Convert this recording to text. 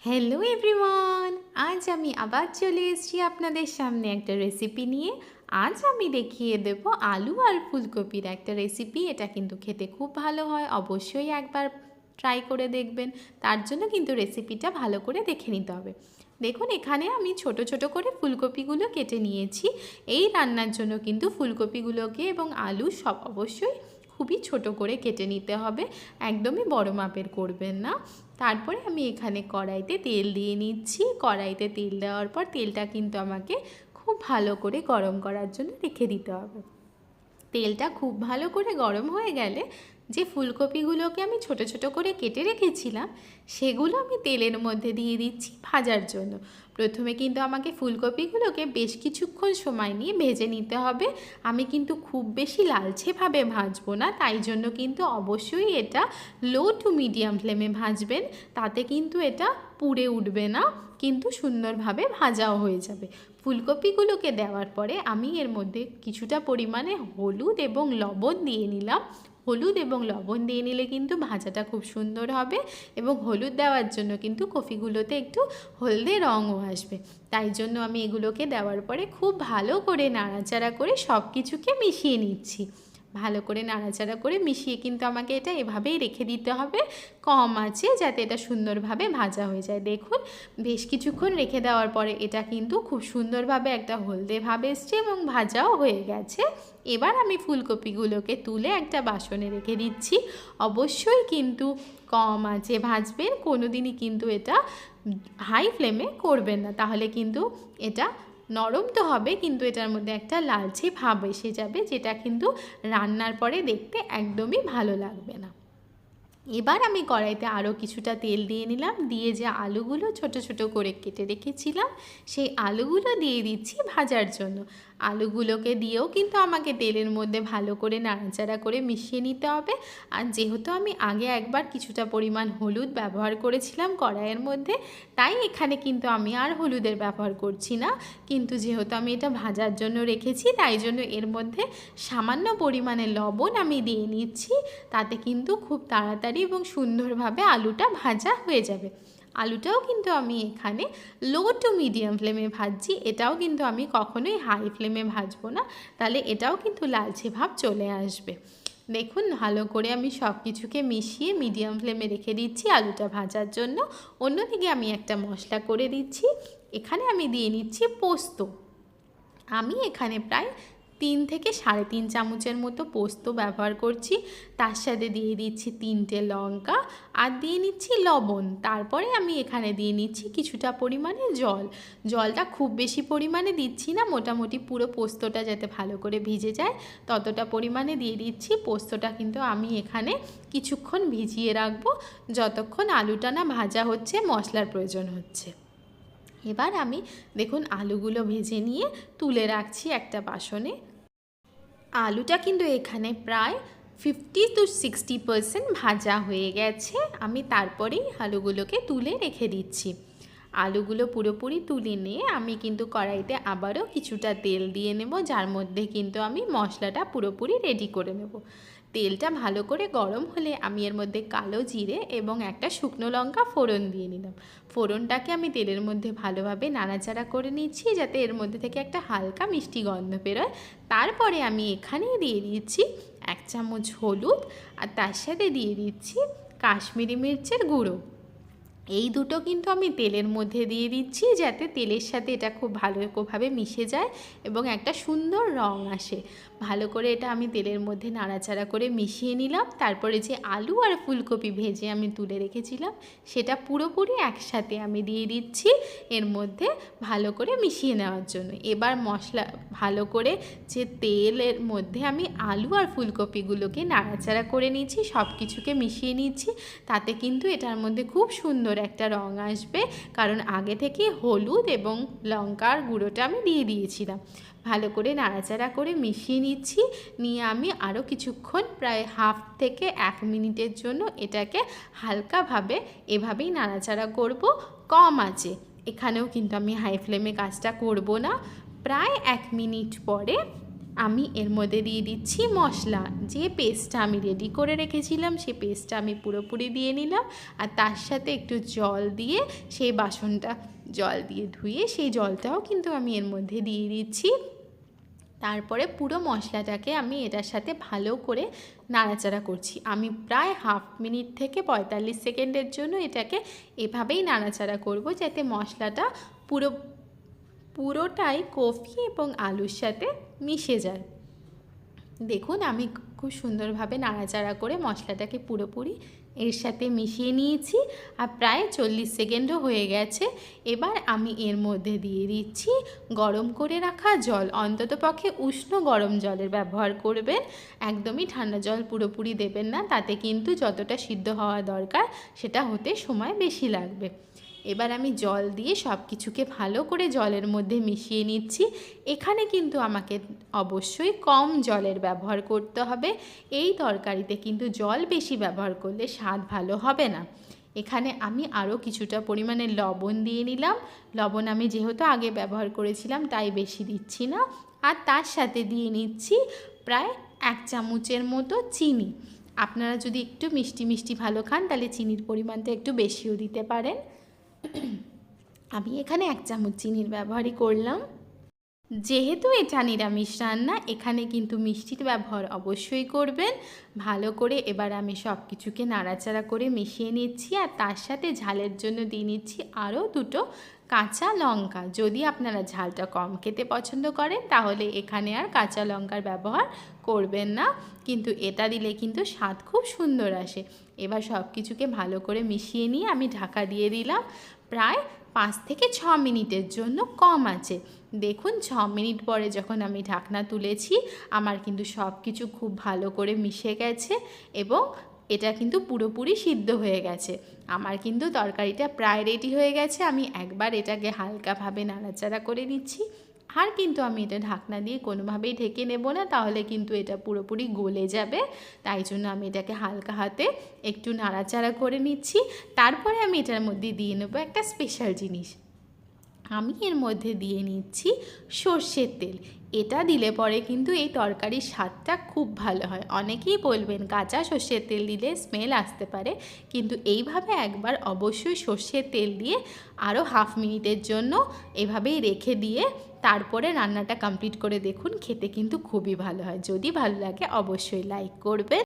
Hello everyone, আজ আমি আবার চলে এসেছি আপনাদের সামনে একটা রেসিপি নিয়ে। আজ আমি দেখিয়ে দেব আলু আর ফুলকপির একটা রেসিপি। এটা কিন্তু খেতে খুব ভালো হয়, অবশ্যই একবার ট্রাই করে দেখবেন। তার জন্য কিন্তু রেসিপিটা ভালো করে দেখে নিতে হবে। দেখুন, এখানে আমি ছোট ছোট করে ফুলকপিগুলো কেটে নিয়েছি। এই রান্নার জন্য কিন্তু ফুলকপিগুলোকে এবং আলু সব অবশ্যই খুবই ছোট করে কেটে নিতে হবে, একদমই বড় মাপের করবেন না। তারপরে আমি এখানে কড়াইতে তেল দিয়ে নিচ্ছি। কড়াইতে তেল দেওয়ার পর তেলটা কিন্তু আমাকে খুব ভালো করে গরম করার জন্য রেখে দিতে হবে। তেলটা খুব ভালো করে গরম হয়ে গেলে যে ফুলকপিগুলোকে আমি ছোট ছোট করে কেটে রেখেছিলাম সেগুলো আমি তেলের মধ্যে দিয়ে দিচ্ছি ভাজার জন্য। প্রথমে কিন্তু আমাকে ফুলকপিগুলোকে বেশ কিছুক্ষণ সময় নিয়ে ভেজে নিতে হবে। আমি কিন্তু খুব বেশি লালচেভাবে ভাজবো না, তাই জন্য কিন্তু অবশ্যই এটা লো টু মিডিয়াম ফ্লেমে ভাজবেন। তাতে কিন্তু এটা পুড়ে উঠবে না, কিন্তু সুন্দরভাবে ভাজাও হয়ে যাবে। ফুলকপিগুলোকে দেওয়ার পরে আমি এর মধ্যে কিছুটা পরিমাণে হলুদ এবং লবণ দিয়ে নিলাম। হলুদ এবং লবণ দিয়ে নিলে কিন্তু ভাজাটা খুব সুন্দর হবে, এবং হলুদ দেওয়ার জন্য কিন্তু কপিগুলোতে একটু হলদে রঙও আসবে। তাই জন্য আমি এগুলোকে দেওয়ার পরে খুব ভালো করে নাড়াচাড়া করে সব কিছুকে মিশিয়ে নিচ্ছি। ভালো করে নাড়াচাড়া করে মিশিয়ে কিন্তু আমাকে এটা এভাবেই রেখে দিতে হবে কম আঁচে, যাতে এটা সুন্দরভাবে ভাজা হয়ে যায়। দেখুন, বেশ কিছুক্ষণ রেখে দেওয়ার পরে এটা কিন্তু খুব সুন্দরভাবে একটা হলদে ভাব এসছে এবং ভাজাও হয়ে গেছে। এবার আমি ফুলকপিগুলোকে তুলে একটা বাসনে রেখে দিচ্ছি। অবশ্যই কিন্তু কম আঁচে ভাজবেন, কোনো দিনই কিন্তু এটা হাই ফ্লেমে করবেন না, তাহলে কিন্তু এটা নরম তো হবে কিন্তু এটার মধ্যে একটা লালচে ভাব এসে যাবে, যেটা কিন্তু রান্নার পরে দেখতে একদমই ভালো লাগবে না। এবার আমি কড়াইতে আরও কিছুটা তেল দিয়ে নিলাম, দিয়ে যে আলুগুলো ছোট ছোট করে কেটে রেখেছিলাম সেই আলুগুলো দিয়ে দিচ্ছি ভাজার জন্য। আলুগুলোকে দিয়েও কিন্তু আমাকে তেলের মধ্যে ভালো করে নাড়াচাড়া করে মিশিয়ে নিতে হবে। আর যেহেতু আমি আগে একবার কিছুটা পরিমাণ হলুদ ব্যবহার করেছিলাম কড়াইয়ের মধ্যে, তাই এখানে কিন্তু আমি আর হলুদের ব্যবহার করছি না। কিন্তু যেহেতু আমি এটা ভাজার জন্য রেখেছি, তাই জন্য এর মধ্যে সামান্য পরিমাণে লবণ আমি দিয়ে নিচ্ছি। তাতে কিন্তু খুব তাড়াতাড়ি এবং সুন্দরভাবে আলুটা ভাজা হয়ে যাবে। আলুটাও কিন্তু আমি এখানে লো টু মিডিয়াম ফ্লেমে ভাজছি, এটাও কিন্তু আমি কখনোই হাই ফ্লেমে ভাজবো না, তাহলে এটাও কিন্তু লালচে ভাব চলে আসবে। দেখুন, ভালো করে আমি সব কিছুকে মিশিয়ে মিডিয়াম ফ্লেমে রেখে দিচ্ছি আলুটা ভাজার জন্য। অন্যদিকে আমি একটা মশলা করে দিচ্ছি। এখানে আমি দিয়ে নিচ্ছি পোস্ত। আমি এখানে প্রায় 3 থেকে 3.5 চামচের মতো পোস্ত ব্যবহার করছি। তার সাথে দিয়ে দিচ্ছি 3টে লঙ্কা আর দিয়ে নিচ্ছি লবণ। তারপরে আমি এখানে দিয়ে নিচ্ছি কিছুটা পরিমাণে জল। জলটা খুব বেশি পরিমাণে দিচ্ছি না, মোটামুটি পুরো পোস্তটা যাতে ভালো করে ভিজে যায় ততটা পরিমাণে দিয়ে দিচ্ছি। পোস্তটা কিন্তু আমি এখানে কিছুক্ষণ ভিজিয়ে রাখবো, যতক্ষণ আলুটা না ভাজা হচ্ছে, মশলার প্রয়োজন হচ্ছে। এবার আমি দেখুন আলুগুলো ভেজে নিয়ে তুলে রাখছি একটা বাসনে। আলুটা কিন্তু এখানে প্রায় 50 to 60% ভাজা হয়ে গেছে। আমি তারপরেই আলুগুলোকে তুলে রেখে দিচ্ছি। আলুগুলো পুরোপুরি তুলে নিয়ে আমি কিন্তু কড়াইতে আবারও কিছুটা তেল দিয়ে নেব, যার মধ্যে কিন্তু আমি মশলাটা পুরোপুরি রেডি করে নেব। তেলটা ভালো করে গরম হলে আমি এর মধ্যে কালো জিরে এবং একটা শুকনো লঙ্কা ফোড়ন দিয়ে নিলাম। ফোড়নটাকে আমি তেলের মধ্যে ভালোভাবে নাড়াচাড়া করে নিচ্ছি, যাতে এর মধ্যে থেকে একটা হালকা মিষ্টি গন্ধ বেরোয়। তারপরে আমি এখানে দিয়ে দিচ্ছি 1 চামচ হলুদ, আর তার সাথে দিয়ে দিচ্ছি কাশ্মীরি মির্চের গুঁড়ো। এই দুটো কিন্তু আমি তেলের মধ্যে দিয়ে দিচ্ছি, যাতে তেলের সাথে এটা খুব ভালোভাবে মিশে যায় এবং একটা সুন্দর রং আসে। ভালো করে এটা আমি তেলের মধ্যে নাড়াচাড়া করে মিশিয়ে নিলাম। তারপরে যে আলু আর ফুলকপি ভেজে আমি তুলে রেখেছিলাম সেটা পুরোপুরি একসাথে আমি দিয়ে দিচ্ছি এর মধ্যে ভালো করে মিশিয়ে নেওয়ার জন্য। এবার মশলা ভালো করে যে তেলের মধ্যে আমি আলু আর ফুলকপিগুলোকে নাড়াচাড়া করে নিচ্ছি, সব কিছুকে মিশিয়ে নিচ্ছি। তাতে কিন্তু এটার মধ্যে খুব সুন্দর একটা রং আসবে, কারণ আগে থেকে হলুদ এবং লঙ্কার গুঁড়োটা আমি দিয়ে দিয়েছিলাম। ভালো করে নাড়াচাড়া করে মিশিয়ে নিচ্ছি। নিয়ে আমি আরও কিছুক্ষণ প্রায় 1/2 থেকে 1 মিনিটের জন্য এটাকে হালকাভাবে এভাবেই নাড়াচাড়া করব কম আঁচে। এখানেও কিন্তু আমি হাই ফ্লেমে কাজটা করব না। প্রায় 1 মিনিট পরে আমি এর মধ্যে দিয়ে দিচ্ছি মশলা। যে পেস্টটা আমি রেডি করে রেখেছিলাম সেই পেস্টটা আমি পুরোপুরি দিয়ে নিলাম, আর তার সাথে একটু জল দিয়ে সেই বাসনটা জল দিয়ে ধুয়ে সেই জলটাও কিন্তু আমি এর মধ্যে দিয়ে দিচ্ছি। তারপরে পুরো মশলাটাকে আমি এটার সাথে ভালো করে নাড়াচাড়া করছি। আমি প্রায় হাফ মিনিট থেকে 45 সেকেন্ডের জন্য এটাকে এভাবেই নাড়াচাড়া করব, যাতে মশলাটা পুরোটাই কফি এবং আলুর সাথে মিশে যায়। দেখুন আমি খুব সুন্দরভাবে নাড়াচাড়া করে মশলাটাকে পুরোপুরি এর সাথে মিশিয়ে নিয়েছি, আর প্রায় 40 সেকেন্ডও হয়ে গেছে। এবার আমি এর মধ্যে দিয়ে দিচ্ছি গরম করে রাখা জল। অন্ততপক্ষে উষ্ণ গরম জলের ব্যবহার করবেন, একদমই ঠান্ডা জল পুরোপুরি দেবেন না, তাতে কিন্তু যতটা সিদ্ধ হওয়া দরকার সেটা হতে সময় বেশি লাগবে। এবার আমি জল দিয়ে সব কিছুকে ভালো করে জলের মধ্যে মিশিয়ে নিচ্ছি। এখানে কিন্তু আমাকে অবশ্যই কম জলের ব্যবহার করতে হবে। এই তরকারিতে কিন্তু জল বেশি ব্যবহার করলে স্বাদ ভালো হবে না। এখানে আমি আরও কিছুটা পরিমাণে লবণ দিয়ে নিলাম। লবণ আমি যেহেতু আগে ব্যবহার করেছিলাম তাই বেশি দিচ্ছি না। আর তার সাথে দিয়ে নিচ্ছি প্রায় 1 চামচের মতো চিনি। আপনারা যদি একটু মিষ্টি মিষ্টি ভালো খান তাহলে চিনির পরিমাণটা একটু বেশিও দিতে পারেন। আমি এখানে 1 চামচ চিনির ব্যবহারই করলাম। যেহেতু এটা নিরামিষ রান্না, এখানে কিন্তু মিষ্টির ব্যবহার অবশ্যই করবেন। ভালো করে এবার আমি সব কিছুকে নাড়াচাড়া করে মিশিয়ে নিচ্ছি, আর তার সাথে ঝালের জন্য দিয়ে নিচ্ছি আরও 2টো কাঁচা লঙ্কা। যদি আপনারা ঝালটা কম খেতে পছন্দ করেন তাহলে এখানে আর কাঁচা লঙ্কার ব্যবহার করবেন না, কিন্তু এটা দিলে কিন্তু স্বাদ খুব সুন্দর আসে। এবার সব কিছুকে ভালো করে মিশিয়ে নিয়ে আমি ঢাকা দিয়ে দিলাম প্রায় 5 থেকে 6 মিনিটের জন্য কম আছে। দেখুন 6 মিনিট পরে যখন আমি ঢাকনা তুলেছি, আমার কিন্তু সব কিছু খুব ভালো করে মিশে গেছে এবং এটা কিন্তু পুরোপুরি সিদ্ধ হয়ে গেছে। আমার কিন্তু তরকারিটা প্রায় রেডি হয়ে গেছে। আমি একবার এটাকে হালকাভাবে নাড়াচাড়া করে নিচ্ছি, আর কিন্তু আমি এটা ঢাকনা দিয়ে কোনোভাবেই ঢেকে নেব না, তাহলে কিন্তু এটা পুরোপুরি গলে যাবে। তাই জন্য আমি এটাকে হালকা হাতে একটু নাড়াচাড়া করে নিচ্ছি। তারপরে আমি এটার মধ্যে দিয়ে নেব একটা স্পেশাল জিনিস। আমি এর মধ্যে দিয়ে নিচ্ছি সর্ষের তেল। এটা দিলে পরে কিন্তু এই তরকারির স্বাদটা খুব ভালো হয়। অনেকেই বলবেন কাঁচা সর্ষের তেল দিলে স্মেল আসতে পারে, কিন্তু এইভাবে একবার অবশ্যই সর্ষের তেল দিয়ে আরও হাফ মিনিটের জন্য এভাবেই রেখে দিয়ে তারপরে রান্নাটা কমপ্লিট করে দেখুন, খেতে কিন্তু খুবই ভালো হয়। যদি ভালো লাগে অবশ্যই লাইক করবেন।